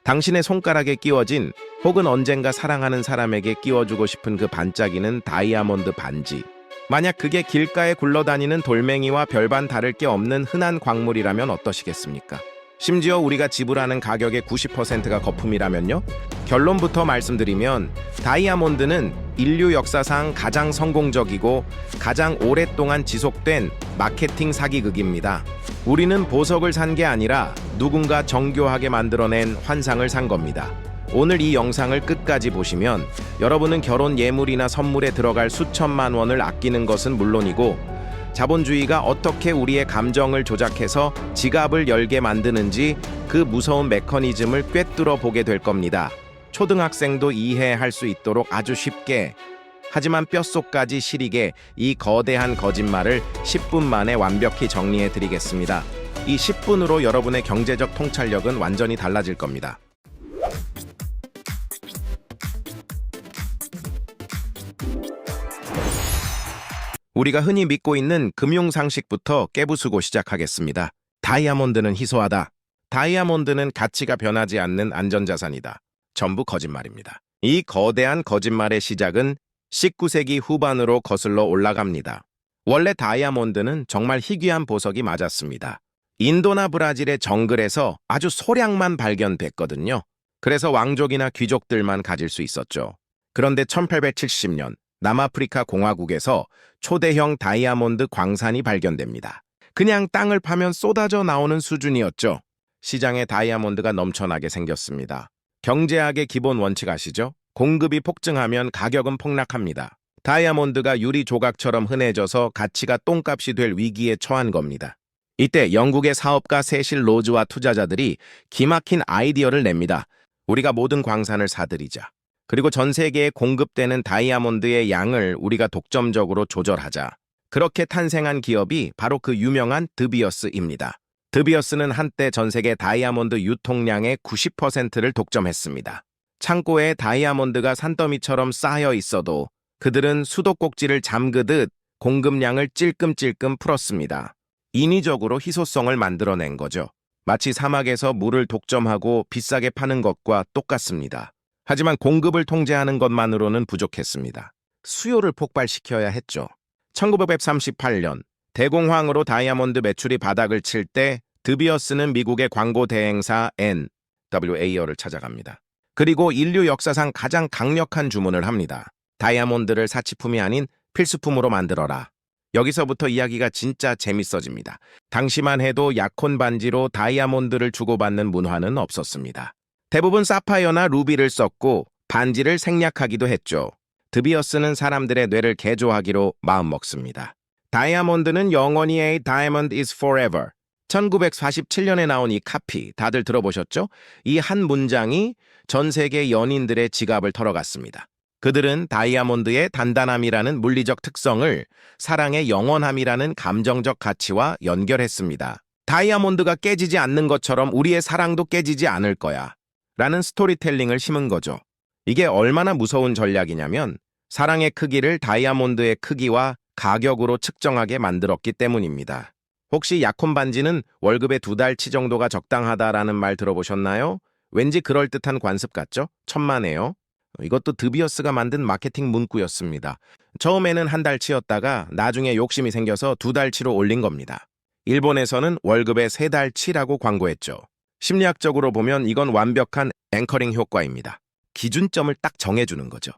당신의 손가락에 끼워진 혹은 언젠가 사랑하는 사람에게 끼워주고 싶은 그 반짝이는 다이아몬드 반지. 만약 그게 길가에 굴러다니는 돌멩이와 별반 다를 게 없는 흔한 광물이라면 어떠시겠습니까? 심지어 우리가 지불하는 가격의 90%가 거품이라면요? 결론부터 말씀드리면 다이아몬드는 인류 역사상 가장 성공적이고 가장 오랫동안 지속된 마케팅 사기극입니다. 우리는 보석을 산 게 아니라 누군가 정교하게 만들어낸 환상을 산 겁니다. 오늘 이 영상을 끝까지 보시면 여러분은 결혼 예물이나 선물에 들어갈 수천만 원을 아끼는 것은 물론이고 자본주의가 어떻게 우리의 감정을 조작해서 지갑을 열게 만드는지 그 무서운 메커니즘을 꿰뚫어 보게 될 겁니다. 초등학생도 이해할 수 있도록 아주 쉽게, 하지만 뼛속까지 시리게 이 거대한 거짓말을 10분 만에 완벽히 정리해 드리겠습니다. 이 10분으로 여러분의 경제적 통찰력은 완전히 달라질 겁니다. 우리가 흔히 믿고 있는 금융상식부터 깨부수고 시작하겠습니다. 다이아몬드는 희소하다. 다이아몬드는 가치가 변하지 않는 안전자산이다. 전부 거짓말입니다. 이 거대한 거짓말의 시작은 19세기 후반으로 거슬러 올라갑니다. 원래 다이아몬드는 정말 희귀한 보석이 맞았습니다. 인도나 브라질의 정글에서 아주 소량만 발견됐거든요. 그래서 왕족이나 귀족들만 가질 수 있었죠. 그런데 1870년 남아프리카 공화국에서 초대형 다이아몬드 광산이 발견됩니다. 그냥 땅을 파면 쏟아져 나오는 수준이었죠. 시장에 다이아몬드가 넘쳐나게 생겼습니다. 경제학의 기본 원칙 아시죠? 공급이 폭증하면 가격은 폭락합니다. 다이아몬드가 유리 조각처럼 흔해져서 가치가 똥값이 될 위기에 처한 겁니다. 이때 영국의 사업가 세실 로즈와 투자자들이 기막힌 아이디어를 냅니다. 우리가 모든 광산을 사들이자. 그리고 전 세계에 공급되는 다이아몬드의 양을 우리가 독점적으로 조절하자. 그렇게 탄생한 기업이 바로 그 유명한 드비어스입니다. 드비어스는 한때 전 세계 다이아몬드 유통량의 90%를 독점했습니다. 창고에 다이아몬드가 산더미처럼 쌓여 있어도 그들은 수도꼭지를 잠그듯 공급량을 찔끔찔끔 풀었습니다. 인위적으로 희소성을 만들어낸 거죠. 마치 사막에서 물을 독점하고 비싸게 파는 것과 똑같습니다. 하지만 공급을 통제하는 것만으로는 부족했습니다. 수요를 폭발시켜야 했죠. 1938년 대공황으로 다이아몬드 매출이 바닥을 칠 때 드비어스는 미국의 광고 대행사 NWA를 찾아갑니다. 그리고 인류 역사상 가장 강력한 주문을 합니다. 다이아몬드를 사치품이 아닌 필수품으로 만들어라. 여기서부터 이야기가 진짜 재밌어집니다. 당시만 해도 약혼 반지로 다이아몬드를 주고받는 문화는 없었습니다. 대부분 사파이어나 루비를 썼고 반지를 생략하기도 했죠. 드비어스는 사람들의 뇌를 개조하기로 마음먹습니다. 다이아몬드는 영원히 A diamond is forever. 1947년에 나온 이 카피 다들 들어보셨죠? 이 한 문장이 전 세계 연인들의 지갑을 털어갔습니다. 그들은 다이아몬드의 단단함이라는 물리적 특성을 사랑의 영원함이라는 감정적 가치와 연결했습니다. 다이아몬드가 깨지지 않는 것처럼 우리의 사랑도 깨지지 않을 거야. 라는 스토리텔링을 심은 거죠. 이게 얼마나 무서운 전략이냐면 사랑의 크기를 다이아몬드의 크기와 가격으로 측정하게 만들었기 때문입니다. 혹시 약혼 반지는 월급의 2달치 정도가 적당하다라는 말 들어보셨나요? 왠지 그럴듯한 관습 같죠? 천만에요. 이것도 드비어스가 만든 마케팅 문구였습니다. 처음에는 1달치였다가 나중에 욕심이 생겨서 2달치로 올린 겁니다. 일본에서는 월급의 3달치라고 광고했죠. 심리학적으로 보면 이건 완벽한 앵커링 효과입니다. 기준점을 딱 정해주는 거죠.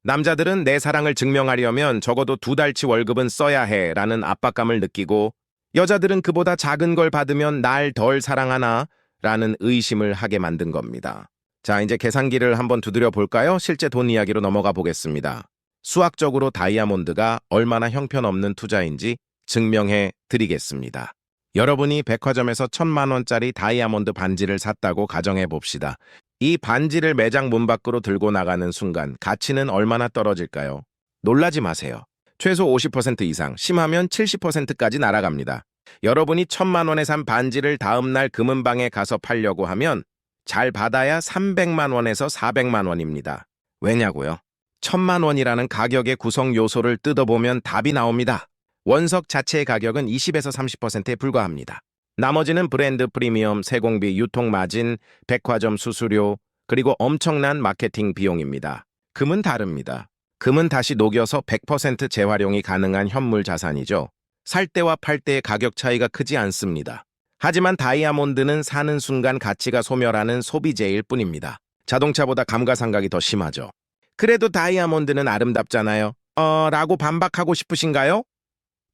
남자들은 내 사랑을 증명하려면 적어도 2달치 월급은 써야 해 라는 압박감을 느끼고 여자들은 그보다 작은 걸 받으면 날 덜 사랑하나 라는 의심을 하게 만든 겁니다. 자, 이제 계산기를 한번 두드려 볼까요? 실제 돈 이야기로 넘어가 보겠습니다. 수학적으로 다이아몬드가 얼마나 형편없는 투자인지 증명해 드리겠습니다. 여러분이 백화점에서 1,000만 원짜리 다이아몬드 반지를 샀다고 가정해 봅시다. 이 반지를 매장 문 밖으로 들고 나가는 순간 가치는 얼마나 떨어질까요? 놀라지 마세요. 최소 50% 이상, 심하면 70%까지 날아갑니다. 여러분이 1,000만 원에 산 반지를 다음날 금은방에 가서 팔려고 하면 잘 받아야 300만 원에서 400만 원입니다. 왜냐고요? 1,000만 원이라는 가격의 구성 요소를 뜯어보면 답이 나옵니다. 원석 자체의 가격은 20에서 30%에 불과합니다. 나머지는 브랜드 프리미엄, 세공비, 유통마진, 백화점 수수료, 그리고 엄청난 마케팅 비용입니다. 금은 다릅니다. 금은 다시 녹여서 100% 재활용이 가능한 현물 자산이죠. 살 때와 팔 때의 가격 차이가 크지 않습니다. 하지만 다이아몬드는 사는 순간 가치가 소멸하는 소비재일 뿐입니다. 자동차보다 감가상각이 더 심하죠. 그래도 다이아몬드는 아름답잖아요. 라고 반박하고 싶으신가요?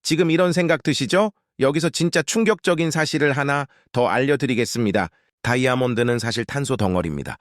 지금 이런 생각 드시죠? 여기서 진짜 충격적인 사실을 하나 더 알려드리겠습니다. 다이아몬드는 사실 탄소 덩어리입니다.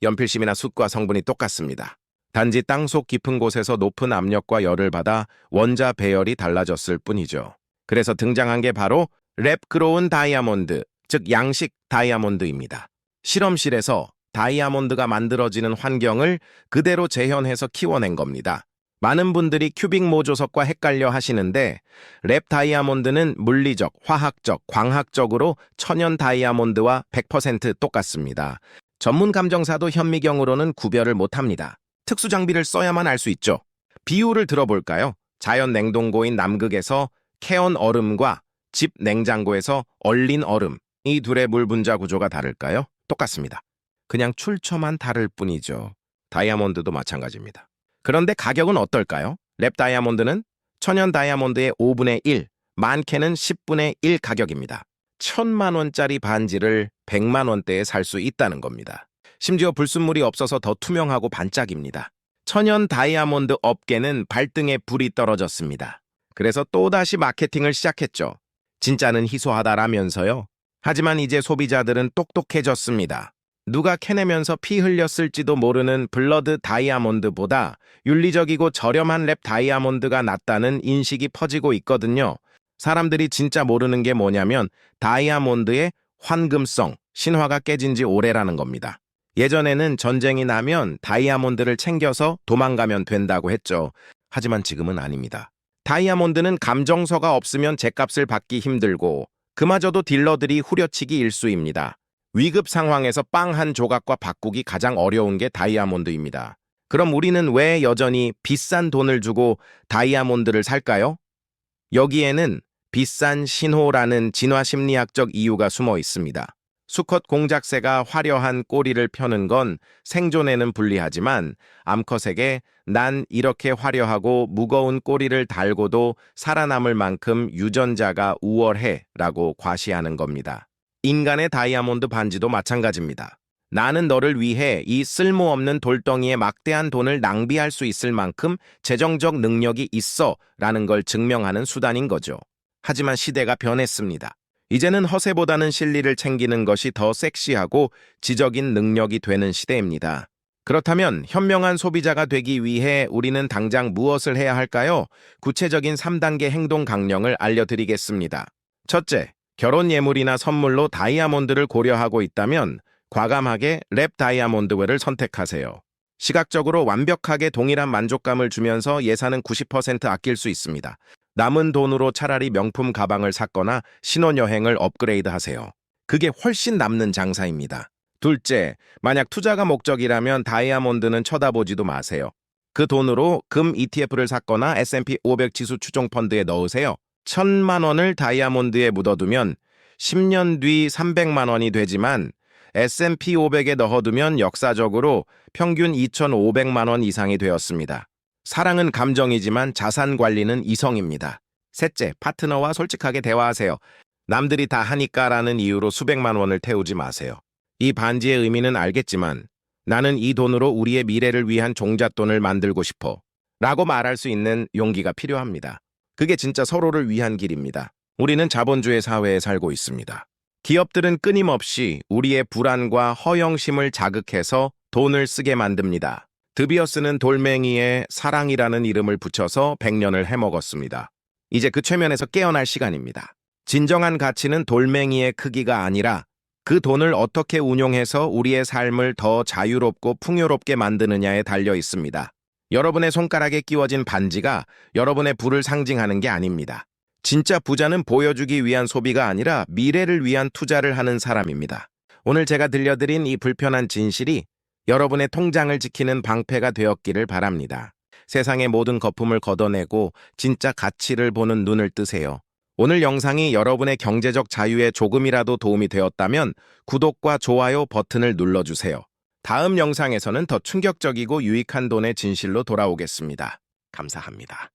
연필심이나 숯과 성분이 똑같습니다. 단지 땅속 깊은 곳에서 높은 압력과 열을 받아 원자 배열이 달라졌을 뿐이죠. 그래서 등장한 게 바로 랩그로운 다이아몬드, 즉 양식 다이아몬드입니다. 실험실에서 다이아몬드가 만들어지는 환경을 그대로 재현해서 키워낸 겁니다. 많은 분들이 큐빅 모조석과 헷갈려 하시는데 랩 다이아몬드는 물리적, 화학적, 광학적으로 천연 다이아몬드와 100% 똑같습니다. 전문 감정사도 현미경으로는 구별을 못합니다. 특수 장비를 써야만 알 수 있죠. 비유를 들어볼까요? 자연 냉동고인 남극에서 캐온 얼음과 집 냉장고에서 얼린 얼음, 이 둘의 물 분자 구조가 다를까요? 똑같습니다. 그냥 출처만 다를 뿐이죠. 다이아몬드도 마찬가지입니다. 그런데 가격은 어떨까요? 랩 다이아몬드는 천연 다이아몬드의 5분의 1, 많게는 10분의 1 가격입니다. 1,000만 원짜리 반지를 100만 원대에 살 수 있다는 겁니다. 심지어 불순물이 없어서 더 투명하고 반짝입니다. 천연 다이아몬드 업계는 발등에 불이 떨어졌습니다. 그래서 또다시 마케팅을 시작했죠. 진짜는 희소하다라면서요. 하지만 이제 소비자들은 똑똑해졌습니다. 누가 캐내면서 피 흘렸을지도 모르는 블러드 다이아몬드보다 윤리적이고 저렴한 랩 다이아몬드가 낫다는 인식이 퍼지고 있거든요. 사람들이 진짜 모르는 게 뭐냐면 다이아몬드의 환금성, 신화가 깨진 지 오래라는 겁니다. 예전에는 전쟁이 나면 다이아몬드를 챙겨서 도망가면 된다고 했죠. 하지만 지금은 아닙니다. 다이아몬드는 감정서가 없으면 죗값을 받기 힘들고 그마저도 딜러들이 후려치기 일쑤입니다. 위급 상황에서 빵 한 조각과 바꾸기 가장 어려운 게 다이아몬드입니다. 그럼 우리는 왜 여전히 비싼 돈을 주고 다이아몬드를 살까요? 여기에는 비싼 신호라는 진화심리학적 이유가 숨어 있습니다. 수컷 공작새가 화려한 꼬리를 펴는 건 생존에는 불리하지만 암컷에게 난 이렇게 화려하고 무거운 꼬리를 달고도 살아남을 만큼 유전자가 우월해 라고 과시하는 겁니다. 인간의 다이아몬드 반지도 마찬가지입니다. 나는 너를 위해 이 쓸모없는 돌덩이에 막대한 돈을 낭비할 수 있을 만큼 재정적 능력이 있어 라는 걸 증명하는 수단인 거죠. 하지만 시대가 변했습니다. 이제는 허세보다는 실리를 챙기는 것이 더 섹시하고 지적인 능력이 되는 시대입니다. 그렇다면 현명한 소비자가 되기 위해 우리는 당장 무엇을 해야 할까요? 구체적인 3단계 행동 강령을 알려드리겠습니다. 첫째, 결혼 예물이나 선물로 다이아몬드를 고려하고 있다면 과감하게 랩 다이아몬드웨어를 선택하세요. 시각적으로 완벽하게 동일한 만족감을 주면서 예산은 90% 아낄 수 있습니다. 남은 돈으로 차라리 명품 가방을 샀거나 신혼여행을 업그레이드하세요. 그게 훨씬 남는 장사입니다. 둘째, 만약 투자가 목적이라면 다이아몬드는 쳐다보지도 마세요. 그 돈으로 금 ETF를 샀거나 S&P 500 지수 추종 펀드에 넣으세요. 1,000만 원을 다이아몬드에 묻어두면 10년 뒤 300만 원이 되지만 S&P 500에 넣어두면 역사적으로 평균 2,500만 원 이상이 되었습니다. 사랑은 감정이지만 자산 관리는 이성입니다. 셋째, 파트너와 솔직하게 대화하세요. 남들이 다 하니까라는 이유로 수백만 원을 태우지 마세요. 이 반지의 의미는 알겠지만 나는 이 돈으로 우리의 미래를 위한 종잣돈을 만들고 싶어 라고 말할 수 있는 용기가 필요합니다. 그게 진짜 서로를 위한 길입니다. 우리는 자본주의 사회에 살고 있습니다. 기업들은 끊임없이 우리의 불안과 허영심을 자극해서 돈을 쓰게 만듭니다. 드비어스는 돌멩이에 사랑이라는 이름을 붙여서 100년을 해먹었습니다. 이제 그 최면에서 깨어날 시간입니다. 진정한 가치는 돌멩이의 크기가 아니라 그 돈을 어떻게 운용해서 우리의 삶을 더 자유롭고 풍요롭게 만드느냐에 달려 있습니다. 여러분의 손가락에 끼워진 반지가 여러분의 부를 상징하는 게 아닙니다. 진짜 부자는 보여주기 위한 소비가 아니라 미래를 위한 투자를 하는 사람입니다. 오늘 제가 들려드린 이 불편한 진실이 여러분의 통장을 지키는 방패가 되었기를 바랍니다. 세상의 모든 거품을 걷어내고 진짜 가치를 보는 눈을 뜨세요. 오늘 영상이 여러분의 경제적 자유에 조금이라도 도움이 되었다면 구독과 좋아요 버튼을 눌러주세요. 다음 영상에서는 더 충격적이고 유익한 돈의 진실로 돌아오겠습니다. 감사합니다.